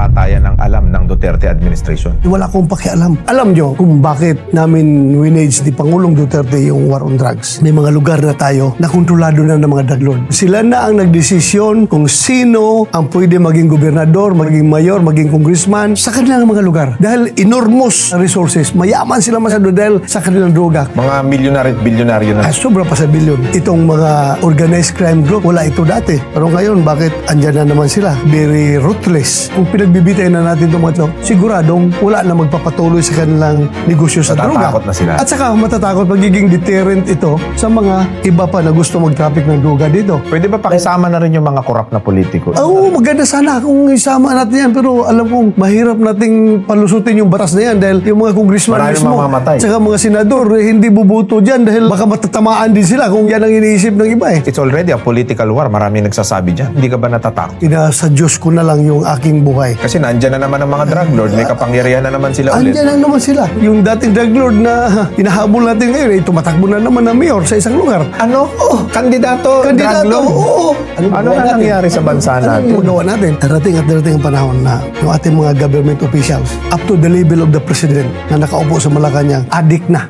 kamatayan ang alam ng Duterte administration? Wala akong pakialam. Alam nyo kung bakit namin winage ni Pangulong Duterte yung war on drugs. May mga lugar na tayo na kontrolado na ng mga drug lord. Sila na ang nagdesisyon kung sino ang pwede maging gobernador, maging mayor, maging congressman sa kanilang mga lugar. Dahil enormous resources. Mayaman sila masyado dahil sa kanilang droga. Mga milyonaryo at bilyonaryo na. Sobra pa sa bilyon. Itong mga organized crime group, wala ito dati. Pero ngayon, bakit andyan na naman sila? Very ruthless. Kung pinagbibitayin na natin itong mga ito, siguradong wala na magpapatuloy sa kanilang negosyo sa droga. Matatakot na sila. At saka matatakot, magiging deterrent ito sa mga iba pa na gusto mag-traffic ng droga dito. Pwede ba pakisama na rin yung mga korap na politiko? Oo, maganda sana kung isama natin yan. Pero alam kong mahirap nating palusutin yung batas na yan dahil yung mga congressman Maraming mismo, mamamatay. at saka mga senador, hindi bubuto dyan dahil baka matatamaan din sila kung yan ang iniisip ng iba eh. It's already a political war. Maraming nagsasabi dyan. Hindi ka ba natatakot? Sa Diyos ko na lang yung aking buhay. Kasi nandyan na naman ang mga drug lord. May kapangyarihan na naman sila ulit. Andyan na naman sila. Yung dating drug lord na hinahabol natin ngayon, ay tumatakbo na naman na mayor sa isang lugar. Ano? Kandidato drug lord? Oo. Ano na nangyari sa bansa natin? Ano magawa natin? Darating at darating ang panahon na yung ating mga government officials up to the level of the president na nakaupo sa Malacanang, addict na.